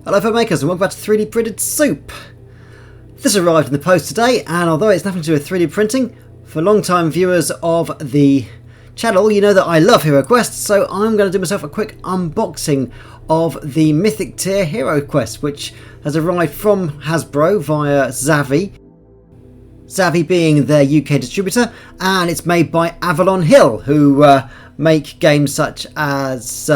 Hello fellow makers and welcome back to 3D printed soup. This arrived in the post today, and although it's nothing to do with 3D printing, for long-time viewers of the channel you know that I love Heroquest, so I'm going to do myself a quick unboxing of the Mythic tier Heroquest, which has arrived from Hasbro via Zavvi. Zavvi being their UK distributor, and it's made by Avalon Hill, who make games such as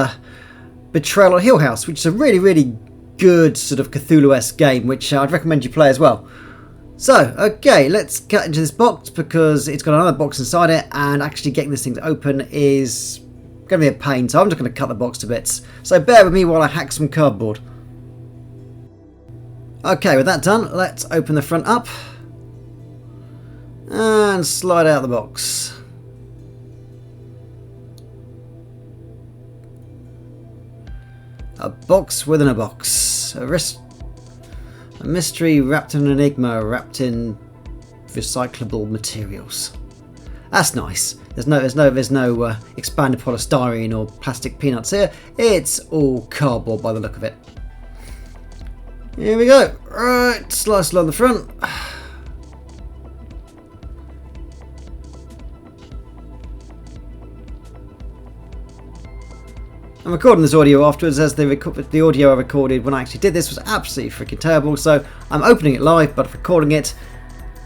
Betrayal or Hill House, which is a really good sort of Cthulhu-esque game, which I'd recommend you play as well. So, okay, let's cut into this box because it's got another box inside it, and actually getting this thing to open is going to be a pain, so I'm just going to cut the box to bits. So bear with me while I hack some cardboard. Okay, with that done, let's open the front up and slide out the box. A box within a box. A mystery wrapped in an enigma, wrapped in recyclable materials. That's nice. There's no expanded polystyrene or plastic peanuts here. It's all cardboard by the look of it. Here we go. Right, slice along the front. I'm recording this audio afterwards, as the audio I recorded when I actually did this was absolutely freaking terrible, so I'm opening it live but recording it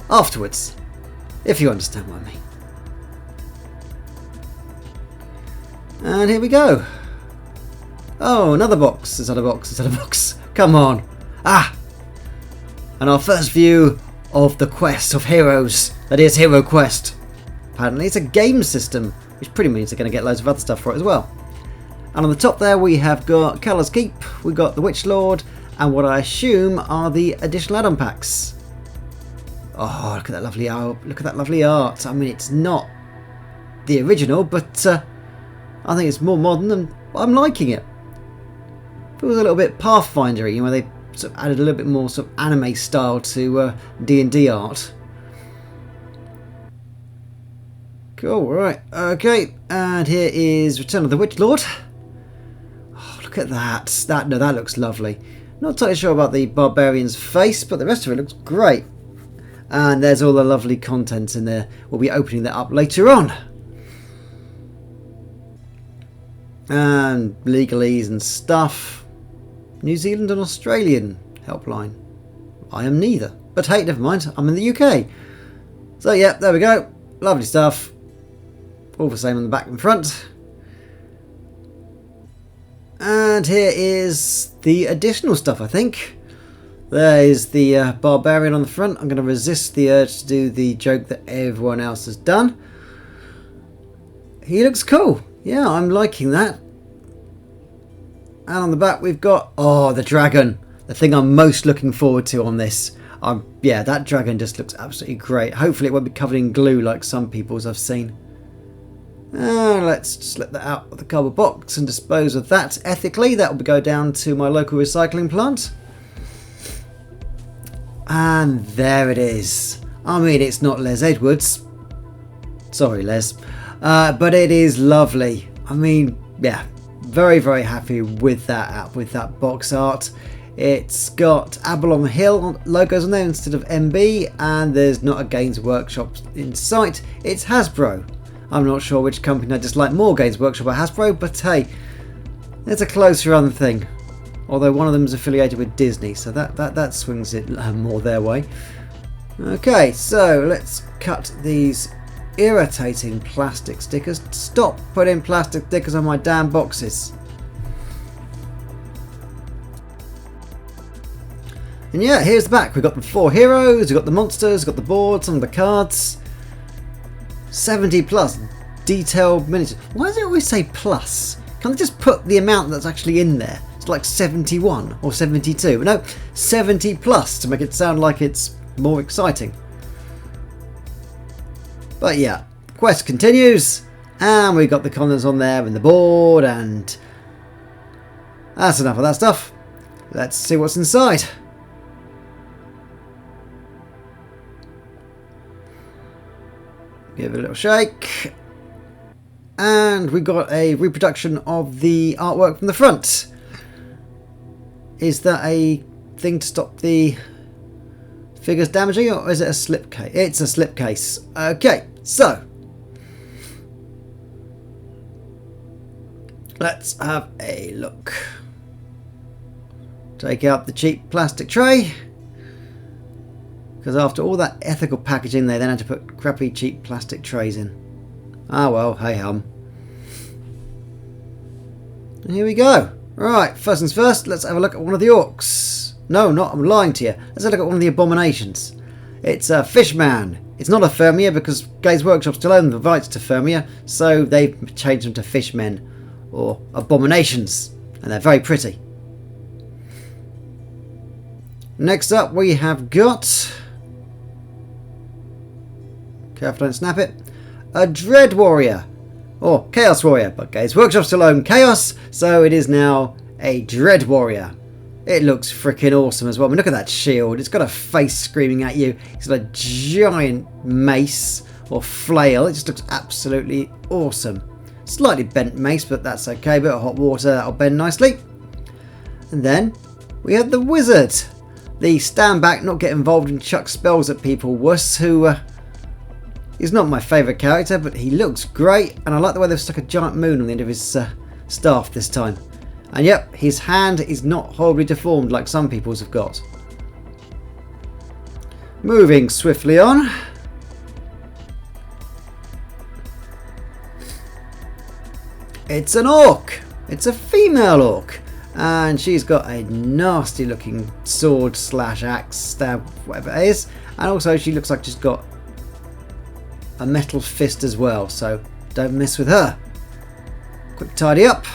afterwards, if you understand what I mean. And here we go. Oh, another box, another box, another box. Come on. Ah! And our first view of the quest of heroes, that is Heroquest. Apparently it's a game system, which pretty means they're going to get loads of other stuff for it as well. And on the top there we have got Colour's Keep, we've got the Witch Lord, and what I assume are the additional add-on packs. Oh, look at that lovely art! Look at that lovely art. I mean, it's not the original, but I think it's more modern, and I'm liking it. Feels a little bit Pathfinder-y, you know, they sort of added a little bit more sort of anime style to D&D art. Cool, right, okay, and here is Return of the Witch Lord. Look at that. That looks lovely. Not totally sure about the barbarian's face, but the rest of it looks great. And there's all the lovely contents in there. We'll be opening that up later on. And legalese and stuff. New Zealand and Australian helpline. I am neither. But hey, never mind. I'm in the UK. So yeah, there we go. Lovely stuff. All the same on the back and front. And here is the additional stuff, I think. There is the barbarian on the front. I'm going to resist the urge to do the joke that everyone else has done. He looks cool. Yeah, I'm liking that. And on the back we've got, oh, the dragon. The thing I'm most looking forward to on this. Yeah, that dragon just looks absolutely great. Hopefully it won't be covered in glue like some people's I've seen. Let's just let that out of the cardboard box and dispose of that ethically. That will go down to my local recycling plant. And there it is. I mean, it's not Les Edwards. Sorry, Les. But it is lovely. I mean, yeah, very happy with that box art. It's got Avalon Hill logos on there instead of MB, and there's not a Games Workshop in sight. It's Hasbro. I'm not sure which company I dislike more, Games Workshop or Hasbro, but hey, it's a closer run thing. Although one of them is affiliated with Disney, so that swings it more their way. Okay, so let's cut these irritating plastic stickers. Stop putting plastic stickers on my damn boxes. And yeah, here's the back. We've got the 4 heroes, we've got the monsters, we've got the board, some of the cards. 70 plus detailed miniatures. Why does it always say plus? Can't they just put the amount that's actually in there? It's like 71 or 72. But no, 70 plus to make it sound like it's more exciting. But yeah, the quest continues. And we've got the contents on there and the board, and that's enough of that stuff. Let's see what's inside. Give it a little shake. And we got a reproduction of the artwork from the front. Is that a thing to stop the figures damaging, or is it a slipcase? It's a slipcase. Okay, so let's have a look. Take out the cheap plastic tray, because after all that ethical packaging they then had to put crappy cheap plastic trays in. Ah well, hey hum. And here we go. Right, first things first, let's have a look at one of the orcs. No, not, I'm lying to you. Let's have a look at one of the abominations. It's a Fishman. It's not a Firmia because Games Workshop still own the rights to Firmia, so they've changed them to Fishmen, or abominations, and they're very pretty. Next up we have got, careful don't snap it, a Dread Warrior, or Chaos Warrior, but Games Workshop still own Chaos, so it is now a Dread Warrior. It looks freaking awesome as well. I mean, look at that shield. It's got a face screaming at you. It's got a giant mace or flail. It just looks absolutely awesome. Slightly bent mace, but that's okay. Bit of hot water, that'll bend nicely. And then we have the Wizard. The stand back, not get involved and chuck spells at people wuss, who is not my favourite character, but he looks great. And I like the way they've stuck a giant moon on the end of his staff this time. And yep, his hand is not horribly deformed like some people's have got. Moving swiftly on. It's an orc. It's a female orc. And she's got a nasty looking sword slash axe stab, whatever it is. And also she looks like she's got a metal fist as well. So don't mess with her. Quick tidy up.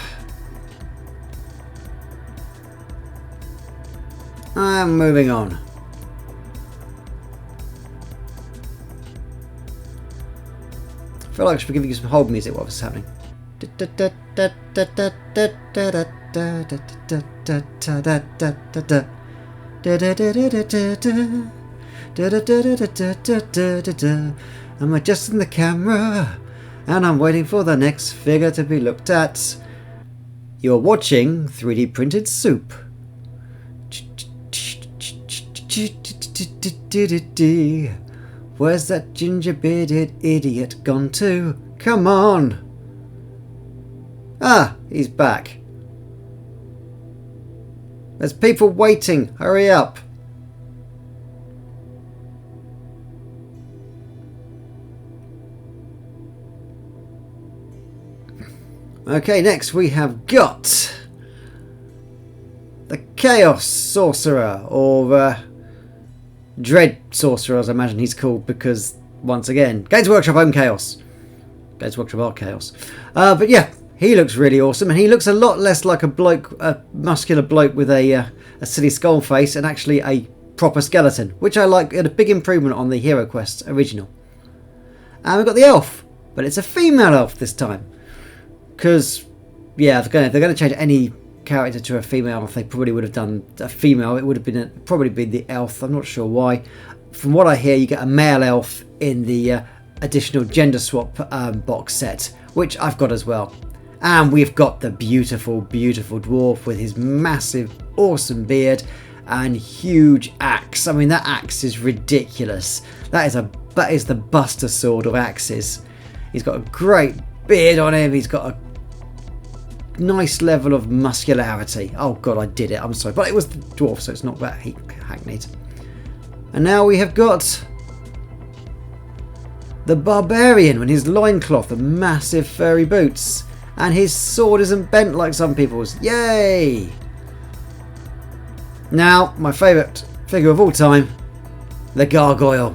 And moving on. I feel like I should be giving you some hold music while this is happening. I'm adjusting the camera and I'm waiting for the next figure to be looked at. You're watching 3D printed soup. Where's that ginger-bearded idiot gone to? Come on! Ah, he's back. There's people waiting. Hurry up. Okay, next we have got the Chaos Sorcerer, or Dread Sorcerer, as I imagine he's called, because, once again, Games Workshop own Chaos. Games Workshop are Chaos. But yeah, he looks really awesome, and he looks a lot less like a bloke, a muscular bloke with a silly skull face, and actually a proper skeleton, which I like, a big improvement on the HeroQuest original. And we've got the elf, but it's a female elf this time. Because, yeah, if they're going to change any character to a female elf, they probably would have done a female. It would have been probably been the elf. I'm not sure why. From what I hear, you get a male elf in the additional gender swap box set, which I've got as well. And we've got the beautiful, beautiful dwarf with his massive, awesome beard and huge axe. I mean, that axe is ridiculous. That is the Buster Sword of axes. He's got a great beard on him. He's got a nice level of muscularity. Oh god, I did it. I'm sorry, but it was the dwarf, so it's not that hackneyed. And now we have got the barbarian with his loincloth and massive furry boots, and his sword isn't bent like some people's. Yay! Now, my favourite figure of all time, the gargoyle.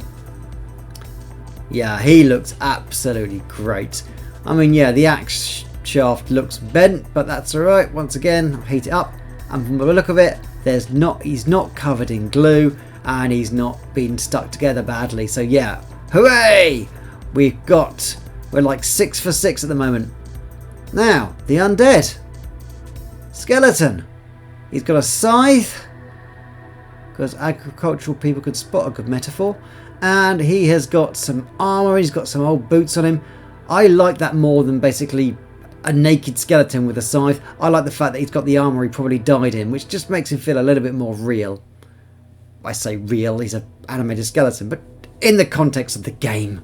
Yeah, he looks absolutely great. I mean, yeah, the axe shaft looks bent, but that's alright. Once again, I'll heat it up, and from the look of it, he's not covered in glue, and he's not been stuck together badly. So yeah, hooray! We're like 6 for 6 at the moment. Now, the undead skeleton. He's got a scythe, because agricultural people could spot a good metaphor, and he has got some armour. He's got some old boots on him. I like that more than basically a naked skeleton with a scythe. I like the fact that he's got the armour he probably died in, which just makes him feel a little bit more real. I say real, he's an animated skeleton, but in the context of the game.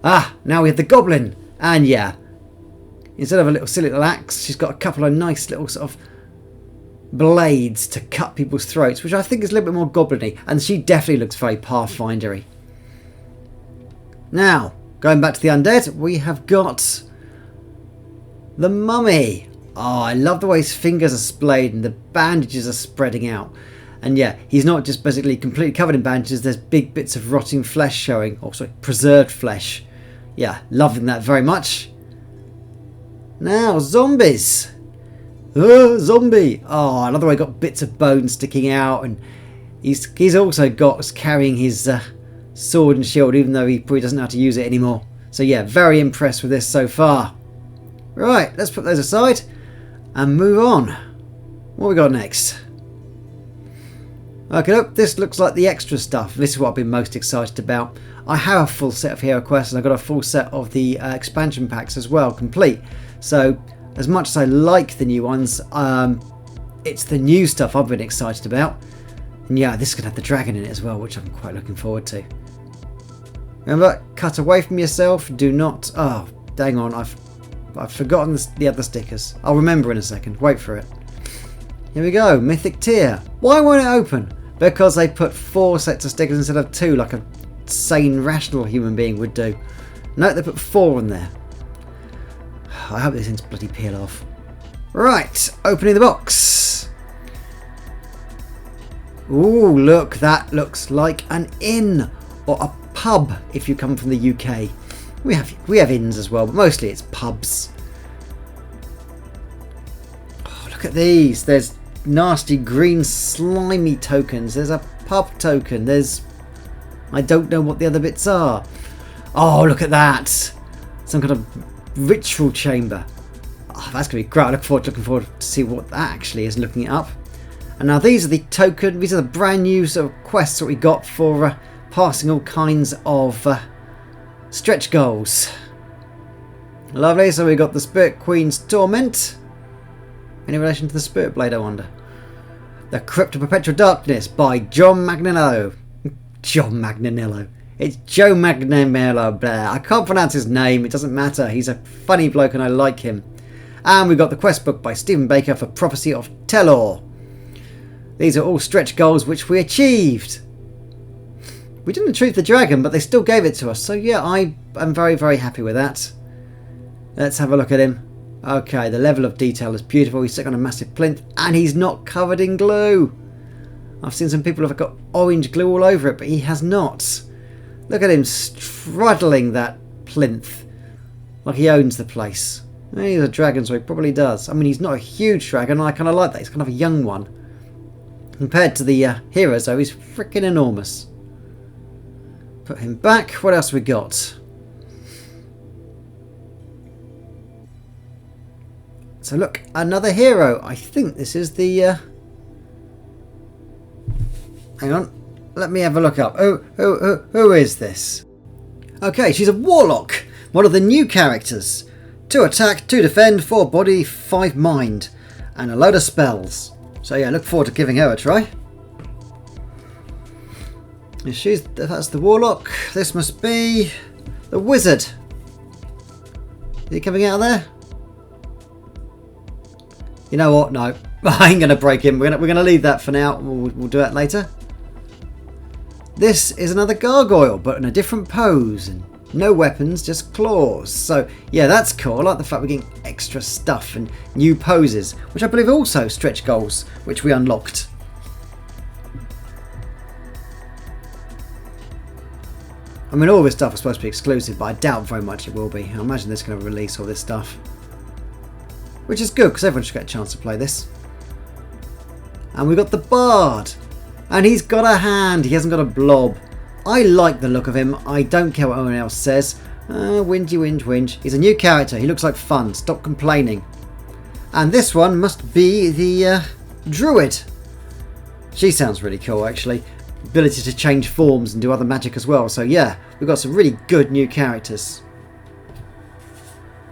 Ah, now we have the goblin. And yeah, instead of a little silly little axe, she's got a couple of nice little sort of blades to cut people's throats, which I think is a little bit more goblin-y. And she definitely looks very Pathfinder-y. Now, going back to the undead, we have got the mummy. Oh, I love the way his fingers are splayed and the bandages are spreading out. And yeah, he's not just basically completely covered in bandages, there's big bits of rotting flesh showing. Oh, sorry, preserved flesh. Yeah, loving that very much. Now, zombies. Zombie. Oh, another way got bits of bone sticking out. And he's also got carrying his sword and shield, even though he probably doesn't know how to use it anymore. So yeah, very impressed with this so far. Right, let's put those aside and move on. What we got next? Okay, look, this looks like the extra stuff. This is what I've been most excited about. I have a full set of HeroQuest and I've got a full set of the expansion packs as well, complete. So, as much as I like the new ones, it's the new stuff I've been excited about. And yeah, this is going to have the dragon in it as well, which I'm quite looking forward to. Remember, cut away from yourself. Do not... Oh, dang on, I've forgotten the other stickers. I'll remember in a second. Wait for it. Here we go, Mythic Tier. Why won't it open? Because they put 4 sets of stickers instead of 2, like a sane, rational human being would do. No, they put 4 on there. I hope these things bloody peel off. Right, opening the box. Ooh, look, that looks like an inn or a pub if you come from the UK. We have inns as well, but mostly it's pubs. Oh, look at these. There's nasty green slimy tokens. There's a pub token. There's... I don't know what the other bits are. Oh, look at that. Some kind of ritual chamber. Oh, that's going to be great. Looking forward to see what that actually is, looking it up. And now these are the token. These are the brand new sort of quests that we got for passing all kinds of stretch goals. Lovely. So we got the Spirit Queen's Torment. Any relation to the Spirit Blade, I wonder? The Crypt of Perpetual Darkness by John Magnanillo. John Magnanillo. It's Joe Magnanillo. Blah. I can't pronounce his name. It doesn't matter. He's a funny bloke and I like him. And we got the quest book by Stephen Baker for Prophecy of Telor. These are all stretch goals which we achieved. We didn't achieve the dragon, but they still gave it to us. So yeah, I am very, very happy with that. Let's have a look at him. Okay, the level of detail is beautiful. He's sitting on a massive plinth and he's not covered in glue. I've seen some people have got orange glue all over it, but he has not. Look at him straddling that plinth like he owns the place. He's a dragon, so he probably does. I mean, he's not a huge dragon. I kind of like that. He's kind of a young one. Compared to the heroes, though, he's freaking enormous. Put him back. What else we got? So look, another hero. I think this is the... Hang on. Let me have a look up. Who is this? Okay, she's a warlock. One of the new characters. 2 attack, 2 defend, 4 body, 5 mind. And a load of spells. So yeah, look forward to giving her a try. That's the warlock. This must be the wizard. Is he coming out of there? You know what? No, I ain't gonna break him. We're gonna leave that for now. We'll do that later. This is another gargoyle, but in a different pose and no weapons, just claws. So yeah, that's cool. I like the fact we're getting extra stuff and new poses, which I believe are also stretch goals, which we unlocked. I mean, all this stuff is supposed to be exclusive, but I doubt very much it will be. I imagine they're going to release all this stuff. Which is good, because everyone should get a chance to play this. And we got the Bard. And he's got a hand. He hasn't got a blob. I like the look of him. I don't care what anyone else says. Whingy, whinge, whinge. He's a new character. He looks like fun. Stop complaining. And this one must be the Druid. She sounds really cool, actually. Ability to change forms and do other magic as well. So yeah, we've got some really good new characters.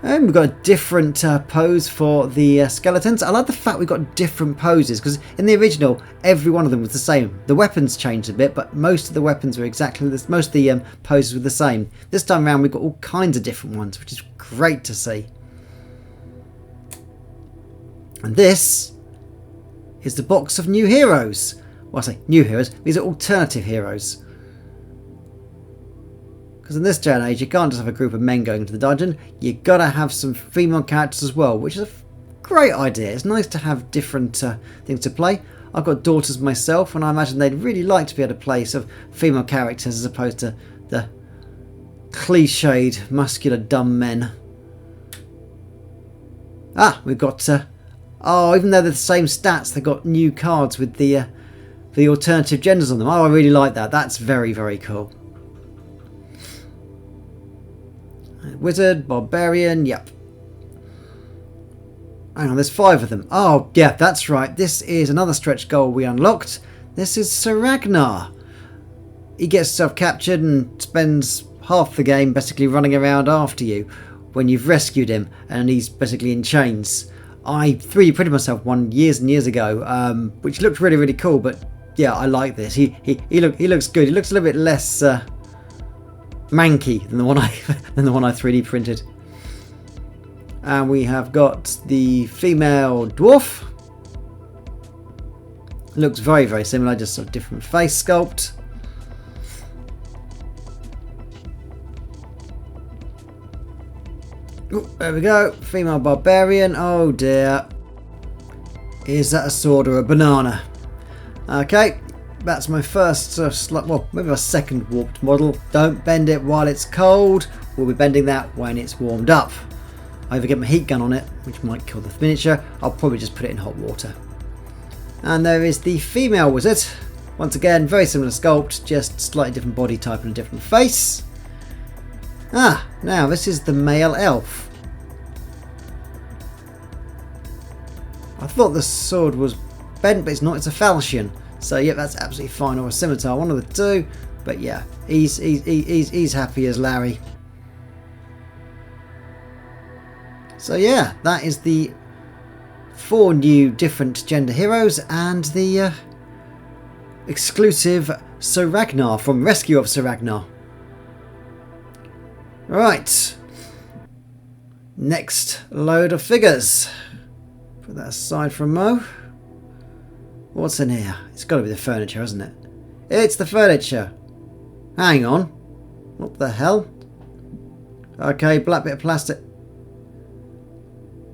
And we've got a different pose for the skeletons. I like the fact we've got different poses, because in the original, every one of them was the same. The weapons changed a bit, but most of the weapons were exactly this. Most of the poses were the same. This time around, we've got all kinds of different ones, which is great to see. And this is the box of new heroes. Well, I say new heroes. These are alternative heroes. Because in this day and age, you can't just have a group of men going to the dungeon. You've got to have some female characters as well, which is a great idea. It's nice to have different things to play. I've got daughters myself, and I imagine they'd really like to be able to play some female characters as opposed to the cliched, muscular, dumb men. Ah, we've got... oh, even though they're the same stats, they've got new cards with the alternative genders on them. Oh, I really like that. That's very, very cool. Wizard, Barbarian, yep. Hang on, there's 5 of them. Oh, yeah, that's right. This is another stretch goal we unlocked. This is Sir Ragnar. He gets self-captured and spends half the game basically running around after you when you've rescued him, and he's basically in chains. I 3D printed myself one years and years ago, which looked really, really cool, but yeah, I like this. He looks good. He looks a little bit less... manky than the one I 3D printed. And we have got the female dwarf. Looks very, very similar, just sort of different face sculpt. Ooh, there we go. Female barbarian. Oh dear. Is that a sword or a banana? Okay. That's my first, well, maybe my second warped model. Don't bend it while it's cold. We'll be bending that when it's warmed up. I either get my heat gun on it, which might kill the miniature. I'll probably just put it in hot water. And there is the female wizard. Once again, very similar sculpt, just slightly different body type and a different face. Ah, now this is the male elf. I thought the sword was bent, but it's not. It's a falchion. So yeah, that's absolutely fine, or a scimitar, one of the two. But yeah, he's happy as Larry. So yeah, that is the 4 new different gender heroes and the exclusive Sir Ragnar from Rescue of Sir Ragnar. Right, next load of figures. Put that aside for a mo. What's in here? It's got to be the furniture, hasn't it? It's the furniture. Hang on. What the hell? Okay, black bit of plastic.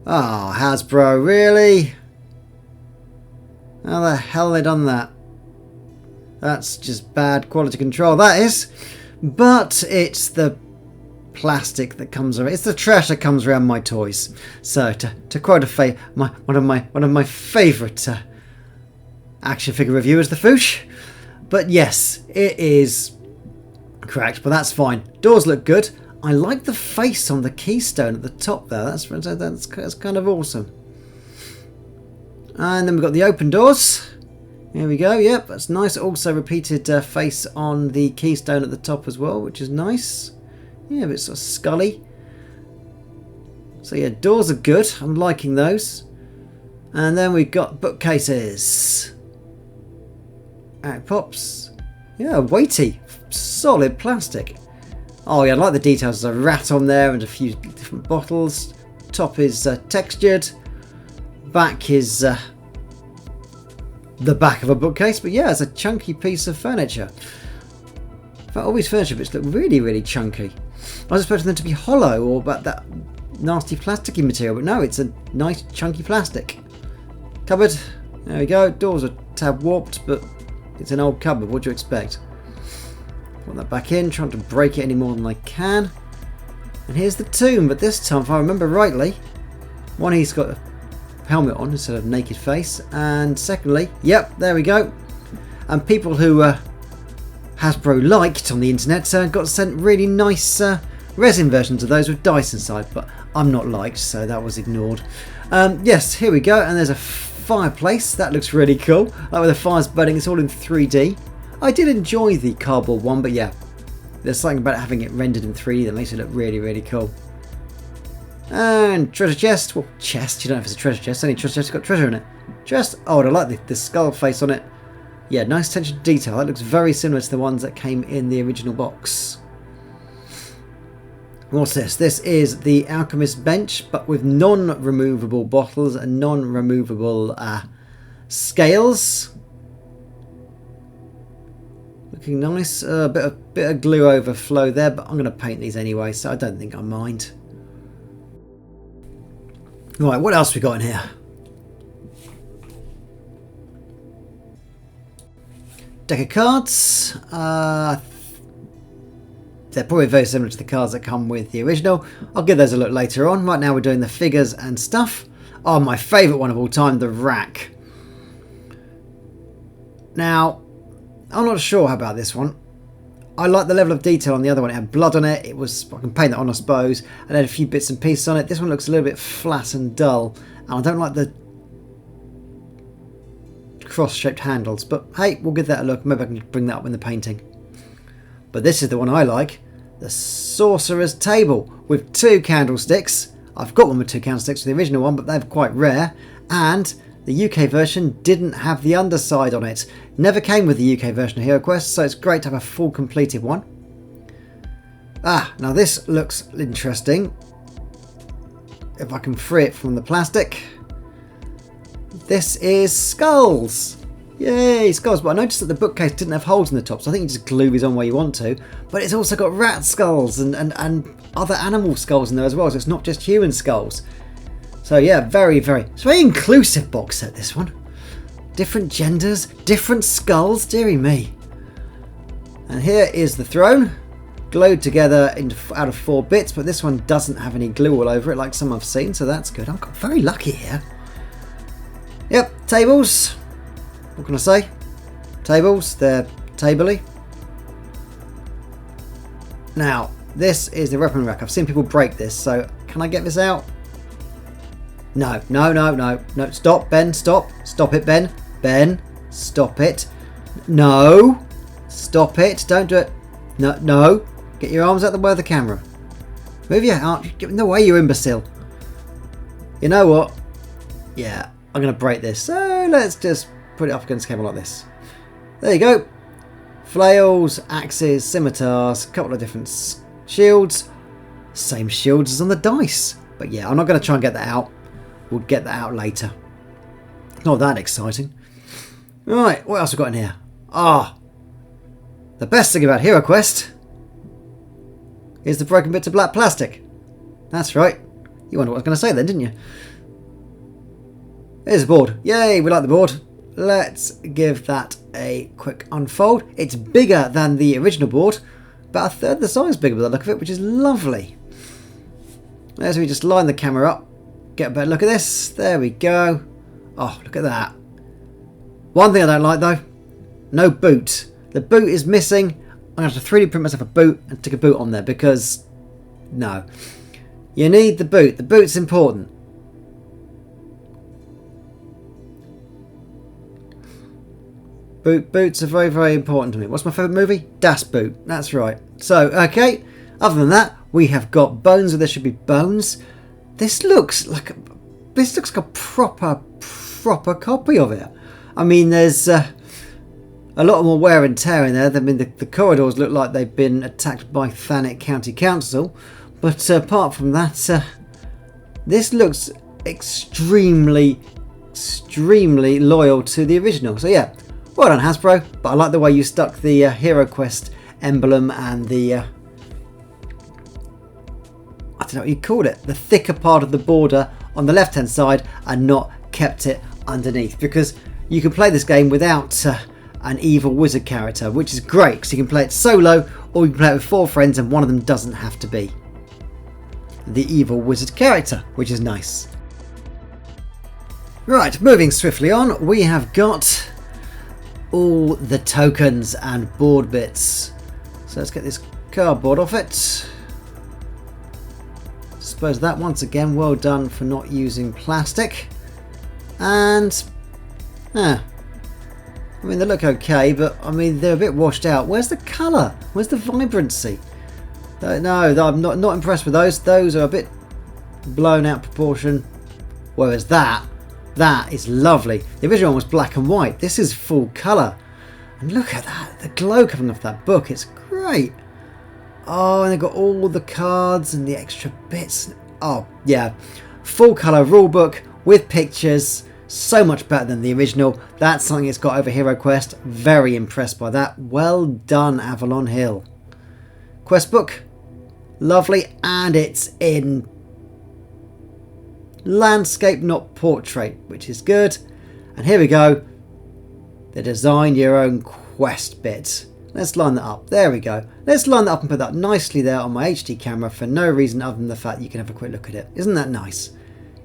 Oh, Hasbro, really? How the hell have they done that? That's just bad quality control, that is. But it's the plastic that comes around. It's the trash that comes around my toys. So, to quote one of my favourite action figure reviewers, the Foosh. But yes, it is cracked, but that's fine. Doors look good. I like the face on the keystone at the top there. That's kind of awesome. And then we've got the open doors. Here we go. Yep, that's nice. Also repeated face on the keystone at the top as well, which is nice. Yeah, a bit sort of scully. So yeah, doors are good. I'm liking those. And then we've got bookcases. Out it pops. Yeah, weighty. Solid plastic. Oh yeah, I like the details. There's a rat on there and a few different bottles. Top is textured. Back is the back of a bookcase. But yeah, it's a chunky piece of furniture. In fact, all these furniture bits look really, really chunky. I was expecting them to be hollow or about that nasty plasticky material, but no, it's a nice chunky plastic. Cupboard. There we go. Doors are tab warped, but it's an old cupboard. What do you expect? Put that back in, trying to break it any more than I can. And here's the tomb, but this time, if I remember rightly, one, he's got a helmet on instead of naked face, and secondly, yep, there we go. And people who Hasbro liked on the internet got sent really nice resin versions of those with dice inside, but I'm not liked, so that was ignored. Yes, here we go, and there's a fireplace. That looks really cool. Like where the fire's burning, it's all in 3D. I did enjoy the cardboard one, but yeah, there's something about having it rendered in 3D that makes it look really, really cool. And treasure chest. Well, chest. You don't know if it's a treasure chest. Any treasure chest got treasure in it. Chest. Oh, I like the skull face on it. Yeah, nice attention to detail. That looks very similar to the ones that came in the original box. What's this? This is the Alchemist bench, but with non-removable bottles and non-removable scales. Looking nice. A bit of glue overflow there, but I'm going to paint these anyway, so I don't think I mind. Right, what else we got in here? Deck of cards. They're probably very similar to the cards that come with the original. I'll give those a look later on. Right now we're doing the figures and stuff. Oh, my favourite one of all time, the rack. Now, I'm not sure about this one. I like the level of detail on the other one. It had blood on it. I can paint that on, I suppose. And then a few bits and pieces on it. This one looks a little bit flat and dull. And I don't like the cross-shaped handles. But hey, we'll give that a look. Maybe I can bring that up in the painting. But this is the one I like. The Sorcerer's Table with 2 candlesticks. I've got one with 2 candlesticks for the original one, but they're quite rare. And the UK version didn't have the underside on it. Never came with the UK version of HeroQuest, so it's great to have a full completed one. Now this looks interesting. If I can free it from the plastic. This is skulls. Yay, skulls. But I noticed that the bookcase didn't have holes in the top, so I think you just glue these on where you want to. But it's also got rat skulls and other animal skulls in there as well, so it's not just human skulls. So yeah, it's a very inclusive box set, this one. Different genders, different skulls, dearie me. And here is the throne, glued together out of 4 bits, but this one doesn't have any glue all over it like some I've seen, so that's good. I'm very lucky here. Yep, tables. What can I say? Tables, they're tabley. Now, this is the weapon rack. I've seen people break this, so can I get this out? No. Stop, Ben, stop. Stop it, Ben. Ben, stop it. No. Stop it. Don't do it. No. Get your arms out the way of the camera. Move your arm. Get in the way, you imbecile. You know what? Yeah, I'm going to break this. So let's just put it up against the camera like this. There you go. Flails, axes, scimitars, a couple of different shields. Same shields as on the dice. But yeah, I'm not going to try and get that out. We'll get that out later. Not that exciting. Right, what else have we got in here? The best thing about HeroQuest is the broken bits of black plastic. That's right. You wondered what I was going to say then, didn't you? Here's the board. Yay, we like the board. Let's give that a quick unfold. It's bigger than the original board, about 1/3 the size bigger by the look of it, which is lovely. As we just line the camera up, get a better look at this. There we go. Oh, look at that. One thing I don't like though, no boot. The boot is missing. I'm going to have to 3D print myself a boot and stick a boot on there because, no. You need the boot. The boot's important. Boots are very, very important to me. What's my favourite movie? Das Boot. That's right. So, okay. Other than that, we have got bones where there should be bones. This looks like a proper copy of it. I mean, there's a lot more wear and tear in there. I mean, the corridors look like they've been attacked by Thanet County Council. But apart from that, this looks extremely loyal to the original. So yeah. Well done, Hasbro, but I like the way you stuck the HeroQuest emblem and the, I don't know what you called it, the thicker part of the border on the left-hand side and not kept it underneath. Because you can play this game without an evil wizard character, which is great because you can play it solo or you can play it with 4 friends and one of them doesn't have to be the evil wizard character, which is nice. Right, moving swiftly on, we have got all the tokens and board bits. So let's get this cardboard off it. Suppose that once again, well done for not using plastic. And I mean, they look okay, but I mean, they're a bit washed out. Where's the colour? Where's the vibrancy? No, I'm not impressed with those. Those are a bit blown out proportion. Whereas that is lovely. The original one was black and white. This is full colour. And look at that, the glow coming off that book. It's great. Oh, and they've got all the cards and the extra bits. Oh, yeah. Full colour rulebook with pictures. So much better than the original. That's something it's got over HeroQuest. Very impressed by that. Well done, Avalon Hill. Quest book. Lovely. And it's in landscape, not portrait, which is good. And here we go. The design your own quest bit. Let's line that up. There we go. Let's line that up and put that nicely there on my HD camera for no reason other than the fact that you can have a quick look at it. Isn't that nice?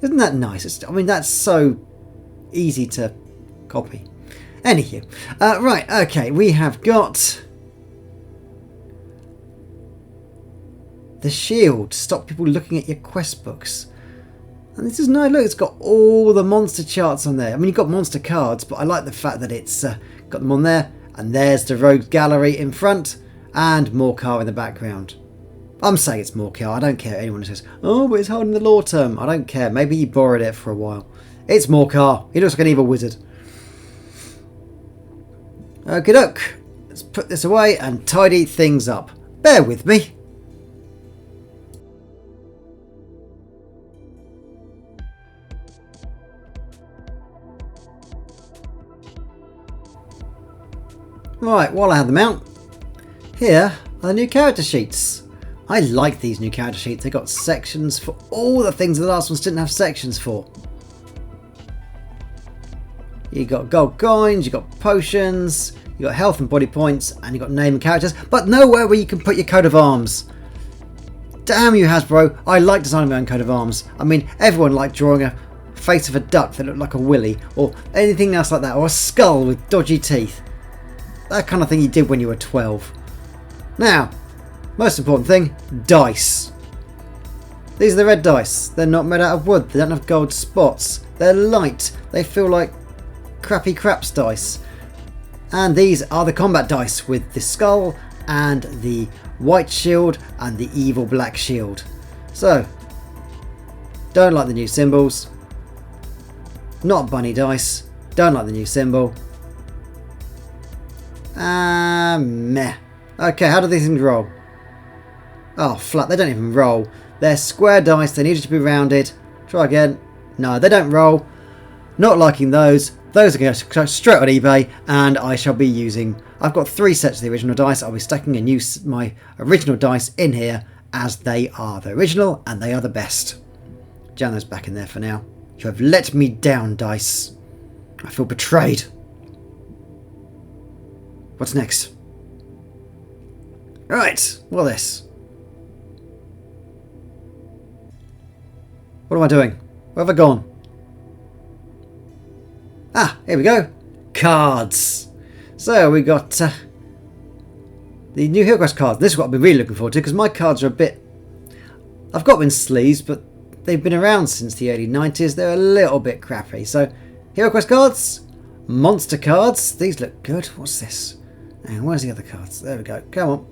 Isn't that nice? I mean, that's so easy to copy. Anywho. Right, okay. We have got the shield. Stop people looking at your quest books. And this is nice. Look, it's got all the monster charts on there. I mean, you've got monster cards, but I like the fact that it's got them on there. And there's the rogue gallery in front and Morcar in the background. I'm saying it's Morcar. I don't care anyone who says, oh, but it's holding the law term. I don't care. Maybe he borrowed it for a while. It's Morcar. He looks like an evil wizard. Okie doke. Let's put this away and tidy things up. Bear with me. Right, while I have them out, here are the new character sheets. I like these new character sheets. They've got sections for all the things the last ones didn't have sections for. You got gold coins, you got potions, you got health and body points, and you got name and characters, but nowhere where you can put your coat of arms. Damn you, Hasbro. I like designing my own coat of arms. I mean, everyone liked drawing a face of a duck that looked like a willy, or anything else like that, or a skull with dodgy teeth. That kind of thing you did when you were 12. Now, most important thing, dice. These are the red dice. They're not made out of wood. They don't have gold spots. They're light. They feel like crappy craps dice. And these are the combat dice with the skull and the white shield and the evil black shield. So, don't like the new symbols. Not bunny dice. Don't like the new symbol. Meh. Okay, how do these things roll? Oh, flat. They don't even roll. They're square dice. They needed to be rounded. Try again. No, they don't roll. Not liking those. Those are going to go straight on eBay, and I shall be using... I've got 3 sets of the original dice. I'll be stacking my original dice in here, as they are the original, and they are the best. Jam those back in there for now. You have let me down, dice. I feel betrayed. What's next? Right, what this? What am I doing? Where have I gone? Ah, here we go. Cards. So we got the new HeroQuest cards. This is what I've been really looking forward to, because my cards are a bit... I've got them in sleeves, but they've been around since the early 90s. They're a little bit crappy. So, HeroQuest cards. Monster cards. These look good. What's this? And where's the other cards? There we go. Come on.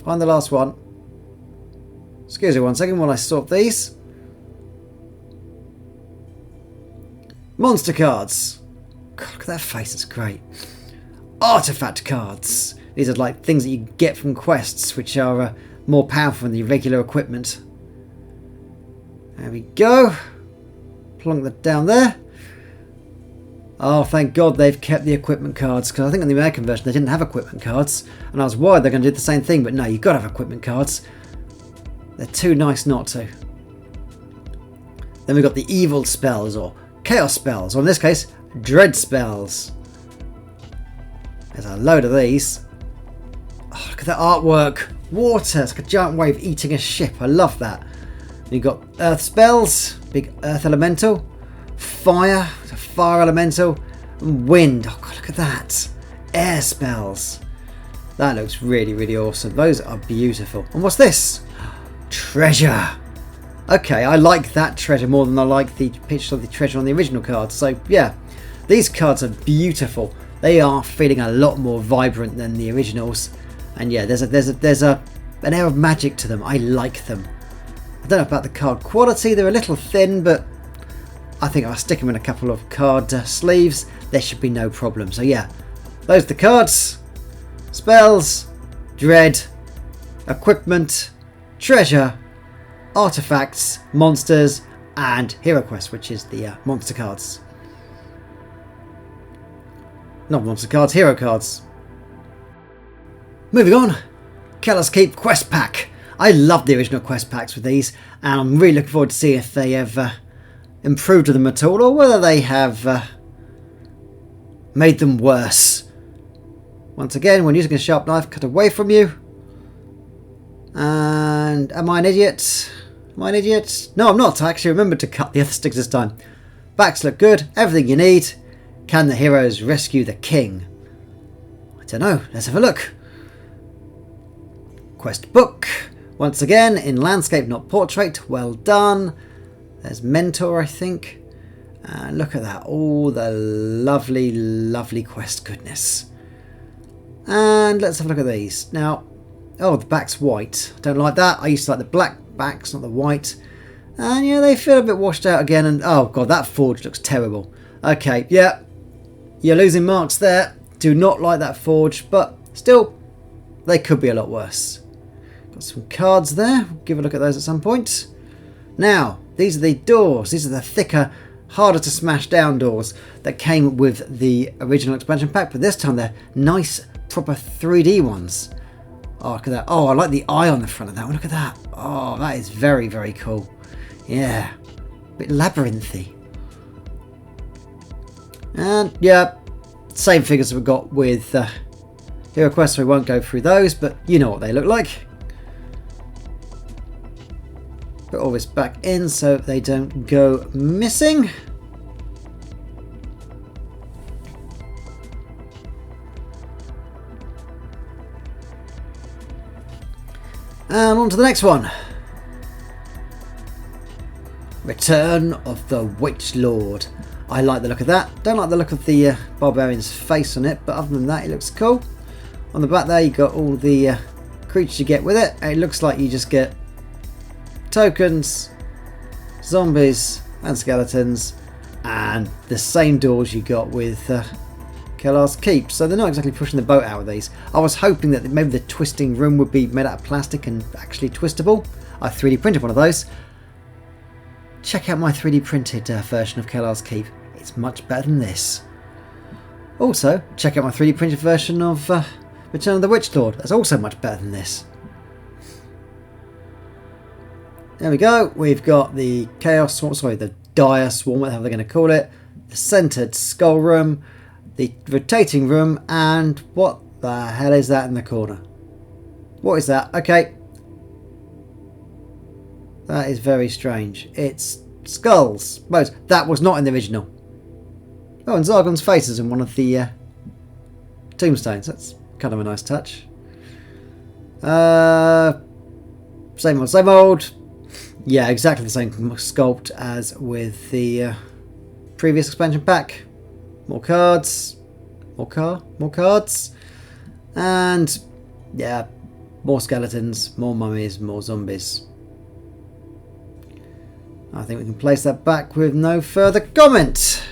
Find the last one. Excuse me 1 second while I sort these. Monster cards. God, look at that face. It's great. Artifact cards. These are like things that you get from quests, which are more powerful than the regular equipment. There we go. Plonk that down there. Oh, thank God they've kept the equipment cards, because I think in the American version they didn't have equipment cards, and I was worried they're going to do the same thing, but no, you've got to have equipment cards. They're too nice not to. Then we've got the evil spells, or chaos spells, or in this case, dread spells. There's a load of these. Oh, look at that artwork. Water, it's like a giant wave eating a ship. I love that. You've got earth spells, big earth elemental. Fire, a fire elemental, and wind. Oh God, look at that. Air spells. That looks really, really awesome. Those are beautiful. And what's this? Treasure. Okay, I like that treasure more than I like the picture of the treasure on the original cards. So yeah, these cards are beautiful. They are feeling a lot more vibrant than the originals. And yeah, there's an air of magic to them. I like them. I don't know about the card quality, they're a little thin, but I think if I stick them in a couple of card sleeves, there should be no problem. So yeah, those are the cards, spells, dread, equipment, treasure, artifacts, monsters, and HeroQuest, which is the monster cards. Not monster cards, hero cards. Moving on, Keller's Keep Quest Pack. I love the original quest packs with these, and I'm really looking forward to see if they have improved them at all, or whether they have made them worse. Once again, when using a sharp knife, cut away from you. And am I an idiot? Am I an idiot? No, I'm not. I actually remembered to cut the other sticks this time. Backs look good. Everything you need. Can the heroes rescue the king? I don't know. Let's have a look. Quest book. Once again, in landscape, not portrait. Well done. There's mentor, I think. And look at that. All the lovely, lovely quest goodness. And let's have a look at these. Now, oh, the back's white. Don't like that. I used to like the black backs, not the white. And yeah, they feel a bit washed out again. And oh god, that forge looks terrible. Okay, yeah. You're losing marks there. Do not like that forge, but still, they could be a lot worse. Got some cards there. We'll give a look at those at some point. Now, these are the doors. These are the thicker, harder to smash down doors that came with the original expansion pack, but this time they're nice, proper 3D ones. Oh, look at that. Oh, I like the eye on the front of that one. Look at that. Oh, that is very, very cool. Yeah. A bit labyrinthy. And, yeah, same figures we've got with HeroQuest, so we won't go through those, but you know what they look like. Put all this back in so they don't go missing. And on to the next one. Return of the Witch Lord. I like the look of that. Don't like the look of the barbarian's face on it, but other than that, it looks cool. On the back there, you got all the creatures you get with it. It looks like you just get tokens, zombies, and skeletons, and the same doors you got with Keller's Keep. So they're not exactly pushing the boat out with these. I was hoping that maybe the twisting room would be made out of plastic and actually twistable. I 3D printed one of those. Check out my 3D printed version of Keller's Keep. It's much better than this. Also, check out my 3D printed version of Return of the Witch Lord. That's also much better than this. There we go. We've got the Chaos Swarm, sorry, the Dire Swarm, whatever they're going to call it. The Centered Skull Room. The Rotating Room. And what the hell is that in the corner? What is that? Okay. That is very strange. It's skulls. Most. That was not in the original. Oh, and Zargon's face is in one of the tombstones. That's kind of a nice touch. Same old, same old. Yeah, exactly the same sculpt as with the previous expansion pack. More cards. More cards. And, yeah, more skeletons, more mummies, more zombies. I think we can place that back with no further comment.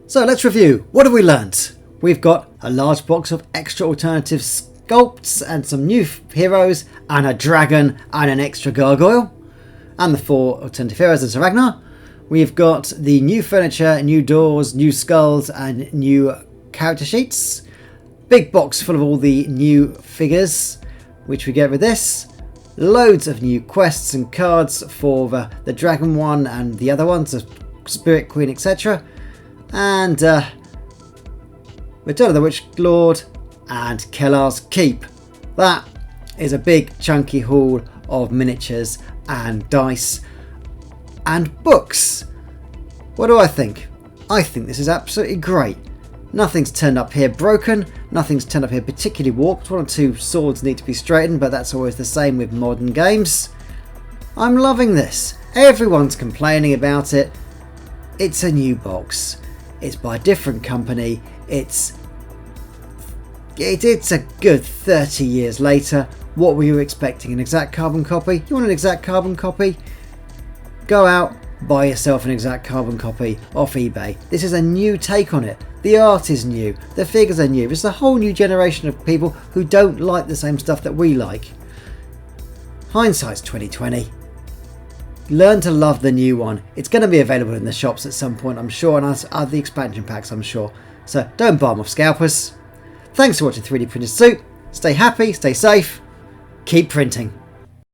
So let's review. What have we learnt? We've got a large box of extra alternative sculpts and some new heroes and a dragon and an extra gargoyle and the 4 alternative heroes in Sir Ragnar. We've got the new furniture, new doors, new skulls and new character sheets. Big box full of all the new figures which we get with this. Loads of new quests and cards for the dragon one and the other ones, the Spirit Queen, etc. And Return of the Witch Lord and Keller's Keep. That is a big chunky haul of miniatures and dice and books. What do I think? I think this is absolutely great. Nothing's turned up here broken, nothing's turned up here particularly warped. 1 or 2 swords need to be straightened, but that's always the same with modern games. I'm loving this. Everyone's complaining about it. It's a new box. It's by a different company. It's a good 30 years later. What were you expecting? An exact carbon copy? You want an exact carbon copy? Go out, buy yourself an exact carbon copy off eBay. This is a new take on it. The art is new, the figures are new. It's a whole new generation of people who don't like the same stuff that we like. Hindsight's 2020. Learn to love the new one. It's going to be available in the shops at some point, I'm sure, and as the expansion packs, I'm sure. So don't buy them off scalpers. Thanks for watching 3D Printed Soup. Stay happy, stay safe, keep printing.